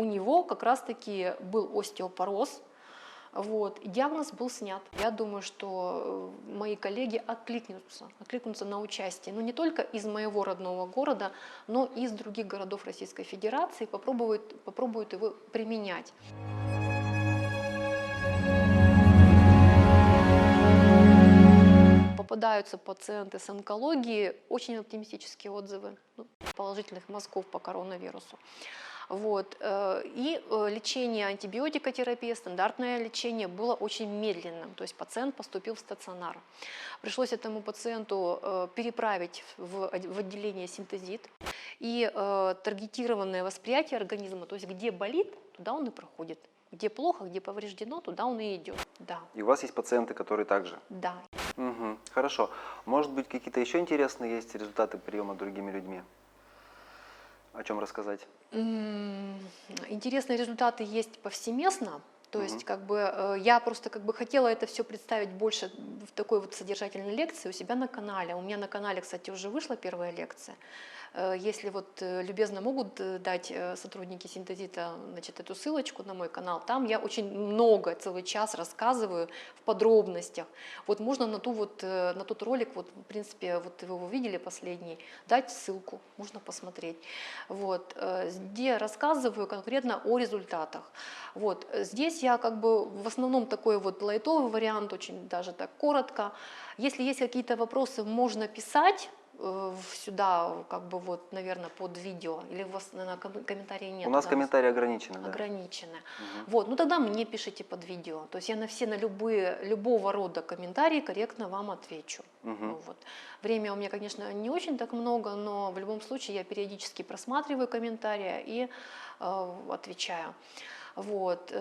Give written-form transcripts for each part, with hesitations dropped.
у него как раз-таки был остеопороз. Вот, и диагноз был снят. Я думаю, что мои коллеги откликнутся на участие, ну не только из моего родного города, но и из других городов Российской Федерации, попробуют его применять. Попадаются пациенты с онкологией, очень оптимистические отзывы, положительных мазков по коронавирусу. Вот. И лечение, антибиотикотерапия, стандартное лечение было очень медленным, то есть пациент поступил в стационар. Пришлось этому пациенту переправить в отделение синтезит, и таргетированное восприятие организма, то есть где болит, туда он и проходит, где плохо, где повреждено, туда он и идет. Да. И у вас есть пациенты, которые также? Да. Угу. Хорошо. Может быть, какие-то еще интересные есть результаты приема другими людьми? О чем рассказать? Интересные результаты есть повсеместно. То есть, я просто хотела это все представить больше в такой вот содержательной лекции у себя на канале. У меня на канале, кстати, уже вышла первая лекция. Если вот любезно могут дать сотрудники синтезита, значит, эту ссылочку на мой канал, там я очень много, целый час рассказываю в подробностях. Вот можно на тот ролик, вот в принципе, вот вы его видели последний, дать ссылку, можно посмотреть. Вот, где рассказываю конкретно о результатах. Вот, здесь я в основном такой вот лайтовый вариант, очень даже так коротко. Если есть какие-то вопросы, можно писать сюда, наверное, под видео, или у вас, наверное, комментарии нет? У нас комментарии ограничены, да. Ограничены. Вот, ну тогда мне пишите под видео, то есть я на любого рода комментарии корректно вам отвечу. Ну, вот. Время у меня, конечно, не очень так много, но в любом случае я периодически просматриваю комментарии и отвечаю. Вот.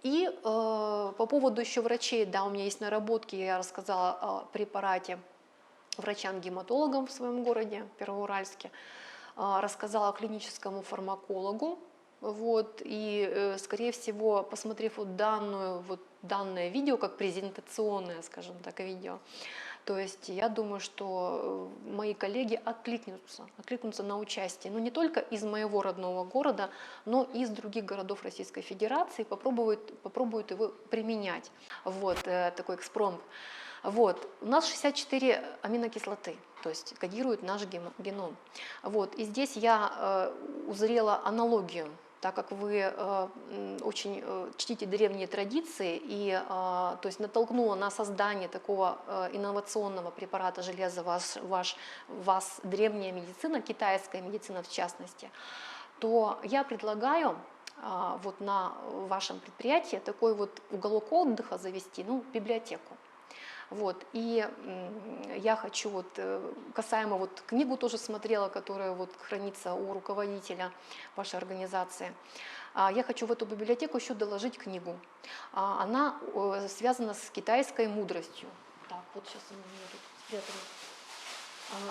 И по поводу еще врачей, да, у меня есть наработки, я рассказала о препарате врачам-гематологам в своем городе, Первоуральске, рассказала клиническому фармакологу, вот, и, скорее всего, посмотрев данное видео, как презентационное, скажем так, видео, то есть я думаю, что мои коллеги откликнутся на участие, ну не только из моего родного города, но и из других городов Российской Федерации, попробуют его применять. Вот, такой экспромт. Вот. У нас 64 аминокислоты, то есть кодирует наш геном. Вот. И здесь я узрела аналогию, так как вы очень чтите древние традиции, и то есть натолкнула на создание такого инновационного препарата железа вас древняя медицина, китайская медицина в частности, то я предлагаю вот на вашем предприятии такой вот уголок отдыха завести, ну, библиотеку. Вот, и я хочу, касаемо книгу тоже смотрела, которая хранится у руководителя вашей организации, я хочу в эту библиотеку еще доложить книгу. Она связана с китайской мудростью. Так, вот сейчас у меня тут спрятана.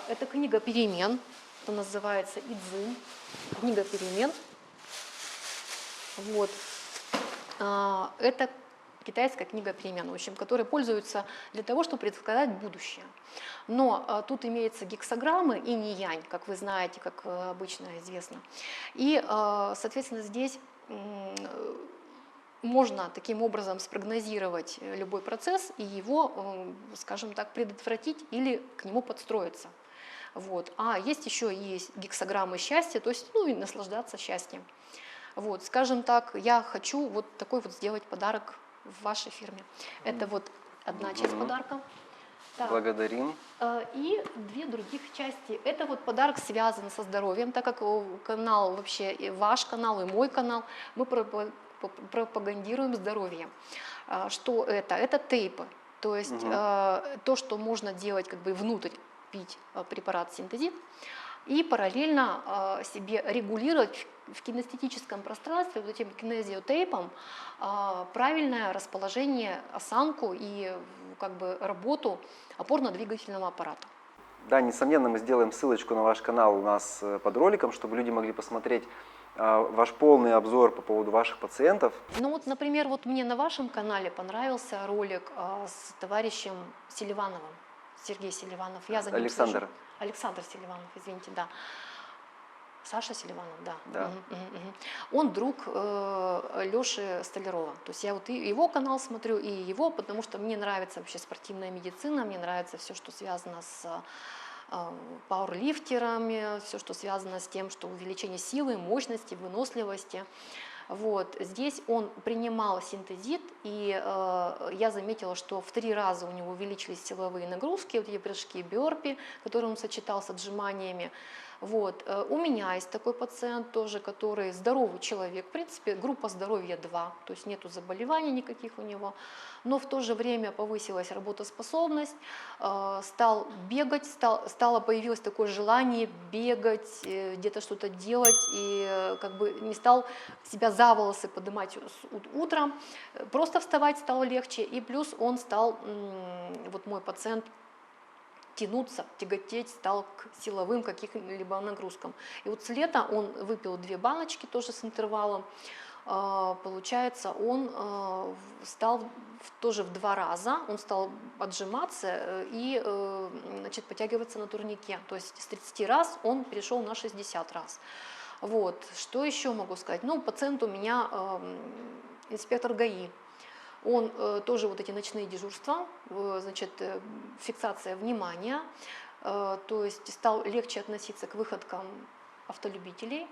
Это книга перемен, это называется Идзин, книга перемен. Вот. Это китайская книга перемен, в общем, которой пользуются для того, чтобы предсказать будущее. Но тут имеются гексаграммы инь-янь, как вы знаете, как обычно известно. И, соответственно, здесь можно таким образом спрогнозировать любой процесс и его, скажем так, предотвратить или к нему подстроиться. Вот. А есть еще и гексаграммы счастья, то есть, ну и наслаждаться счастьем. Вот, скажем так, я хочу такой сделать подарок в вашей фирме. Это одна часть подарка. Так. Благодарим. И две других части. Это подарок связан со здоровьем, так как канал вообще, и ваш канал, и мой канал, мы пропагандируем здоровье. Что это? Это тейпы. То есть то, что можно делать внутрь, пить препарат синтезит, и параллельно себе регулировать в кинестетическом пространстве этим кинезиотейпом правильное расположение, осанку и работу опорно-двигательного аппарата. Да, несомненно, мы сделаем ссылочку на ваш канал у нас под роликом, чтобы люди могли посмотреть ваш полный обзор по поводу ваших пациентов. Ну например, мне на вашем канале понравился ролик с товарищем Селивановым, Сергей Селиванов. Я за ним слежу. Александр. Александр Селиванов, извините, да. Саша Селиванов, да. Да. Мгм. Он друг Леши Столярова. То есть я вот и его канал смотрю, и его, потому что мне нравится вообще спортивная медицина, мне нравится все, что связано с пауэрлифтерами, все, что связано с тем, что увеличение силы, мощности, выносливости. Вот. Здесь он принимал синтезит, и я заметила, что в 3 раза у него увеличились силовые нагрузки, вот эти прыжки бёрпи, которые он сочетал с отжиманиями. Вот. У меня есть такой пациент тоже, который здоровый человек, в принципе, группа здоровья 2, то есть нету заболеваний никаких у него, но в то же время повысилась работоспособность, стал бегать, появилось такое желание бегать, где-то что-то делать, и как бы не стал себя за волосы поднимать утром, просто вставать стало легче, и плюс он стал, вот мой пациент, тянуться, тяготеть стал к силовым каким-либо нагрузкам. И вот с лета он выпил 2 баночки тоже с интервалом. Получается, он стал тоже в 2 раза, он стал отжиматься и значит, подтягиваться на турнике. То есть с 30 раз он перешел на 60 раз. Вот. Что еще могу сказать? Ну, пациент у меня инспектор ГАИ. Он тоже вот эти ночные дежурства, значит, фиксация внимания, то есть стал легче относиться к выходкам автолюбителей,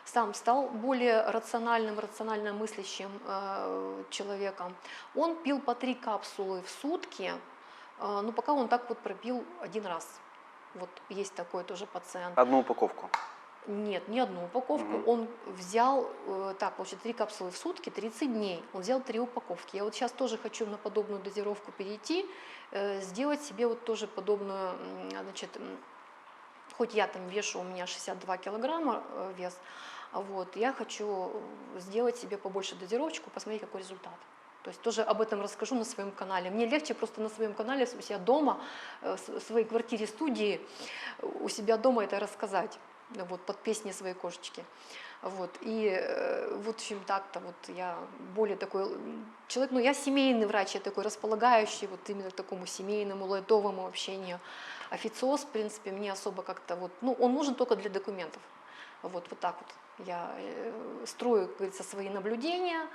сам стал более рациональным, рационально мыслящим человеком. Он пил по 3 капсулы в сутки, но пока он так вот пропил 1 раз. Вот есть такой тоже пациент. Одну упаковку? Нет, не одну упаковку. Он взял, так, получается, 3 капсулы в сутки, 30 дней. Он взял 3 упаковки. Я вот сейчас тоже хочу на подобную дозировку перейти, сделать себе вот тоже подобную, значит, хоть я там вешу, у меня 62 килограмма вес, вот, я хочу сделать себе побольше дозировочку, посмотреть, какой результат. То есть тоже об этом расскажу на своем канале. Мне легче просто на своем канале, у себя дома, в своей квартире, студии, у себя дома это рассказать. Вот, под песни своей кошечки. Вот, и вот, в общем, так-то вот я более такой человек, ну, я семейный врач, я такой располагающий вот именно к такому семейному, лайтовому общению. Официоз, в принципе, мне особо как-то вот, ну, он нужен только для документов. Вот, вот так вот я строю, как говорится, свои наблюдения.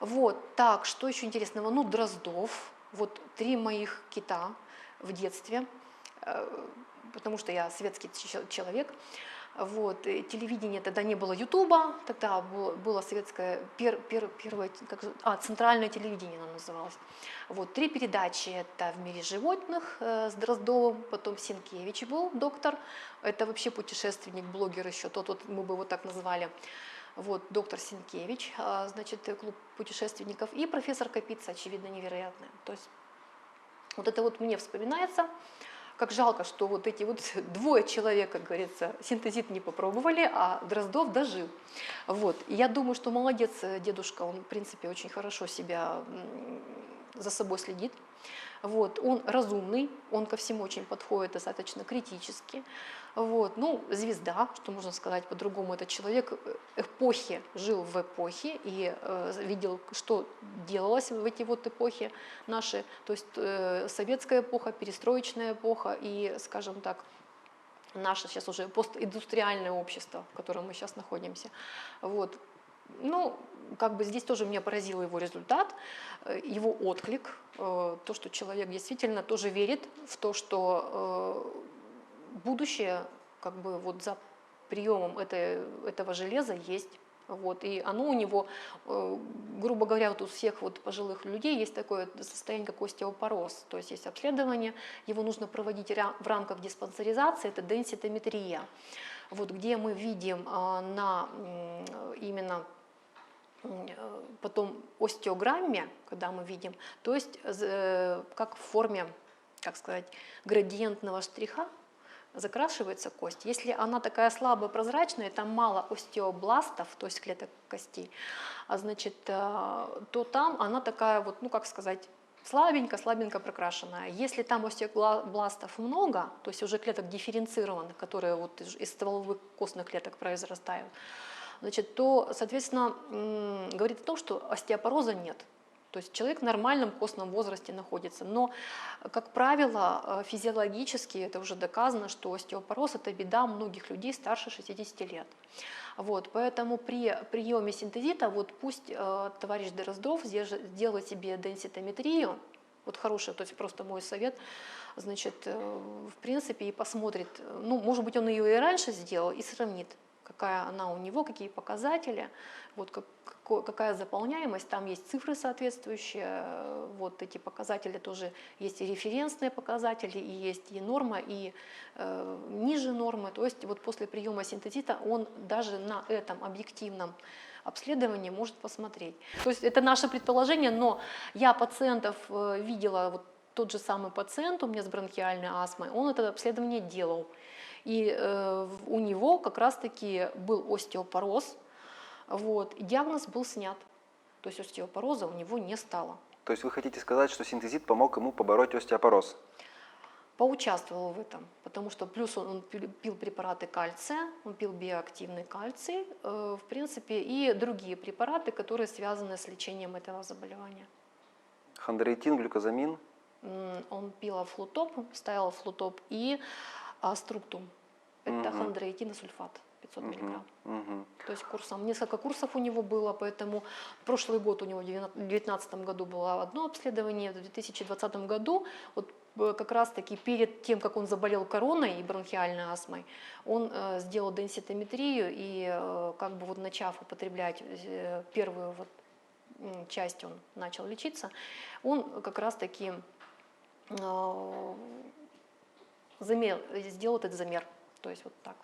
Вот, так, что еще интересного? Ну, Дроздов, вот 3 моих кита в детстве, потому что я светский человек. Вот, телевидение, тогда не было Ютуба, тогда было советское, первое, центральное телевидение оно называлось. Вот, 3 передачи, это «В мире животных» с Дроздовым, потом Сенкевич был, доктор, это вообще путешественник, блогер еще, тот вот, мы бы его так назвали. Вот, доктор Сенкевич, значит, клуб путешественников, и профессор Капица, очевидно, невероятная. То есть вот это вот мне вспоминается. Как жалко, что вот эти вот 2 человек, как говорится, синтезит не попробовали, а Дроздов дожил. Вот. И я думаю, что молодец дедушка, он, в принципе, очень хорошо себя за собой следит. Вот. Он разумный, он ко всему очень подходит достаточно критически. Вот. Ну, звезда, что можно сказать по-другому, это человек эпохи, жил в эпохе и видел, что делалось в эти вот эпохи наши, то есть советская эпоха, перестроечная эпоха и, скажем так, наше сейчас уже постиндустриальное общество, в котором мы сейчас находимся. Вот. Ну, как бы здесь тоже меня поразил его результат, его отклик, то, что человек действительно тоже верит в то, что будущее как бы вот за приемом этого железа есть. Вот, и оно у него, грубо говоря, вот у всех вот пожилых людей есть такое состояние, как остеопороз. То есть есть обследование, его нужно проводить в рамках диспансеризации, это денситометрия, вот, где мы видим именно потом остеограмме, когда мы видим, то есть как в форме, как сказать, градиентного штриха, закрашивается кость. Если она такая слабая, прозрачная, там мало остеобластов, то есть клеток костей, значит, то там она такая вот, ну как сказать, слабенько прокрашенная. Если там остеобластов много, то есть уже клеток дифференцированных, которые вот из стволовых костных клеток произрастают, значит, то, соответственно, говорит о том, что остеопороза нет. То есть человек в нормальном костном возрасте находится. Но, как правило, физиологически это уже доказано, что остеопороз – это беда многих людей старше 60 лет. Вот, поэтому при приеме синтезита вот пусть товарищ Дроздов сделает себе денситометрию, вот хороший, то есть просто мой совет, значит, в принципе, и посмотрит, ну, может быть, он ее и раньше сделал, и сравнит, какая она у него, какие показатели, вот какая заполняемость, там есть цифры соответствующие, вот эти показатели тоже есть и референсные показатели, и есть и норма, и ниже нормы, то есть вот после приема синтезита он даже на этом объективном обследовании может посмотреть. То есть это наше предположение, но я пациентов видела, вот тот же самый пациент у меня с бронхиальной астмой, он это обследование делал. И у него как раз-таки был остеопороз, вот, и диагноз был снят. То есть остеопороза у него не стало. То есть вы хотите сказать, что синтезит помог ему побороть остеопороз? Поучаствовал в этом, потому что плюс он пил препараты кальция, он пил биоактивный кальций, в принципе, и другие препараты, которые связаны с лечением этого заболевания. Хондроитин, глюкозамин? Он пил афлутоп, ставил афлутоп и аструктум. Это хондроитиносульфат 500 мг. То есть несколько курсов у него было, поэтому прошлый год у него в 2019 году было одно обследование, в 2020 году, вот как раз-таки перед тем, как он заболел короной и бронхиальной астмой, он сделал денситометрию и как бы вот начав употреблять первую вот часть, он начал лечиться, он как раз-таки сделал этот замер, то есть вот так.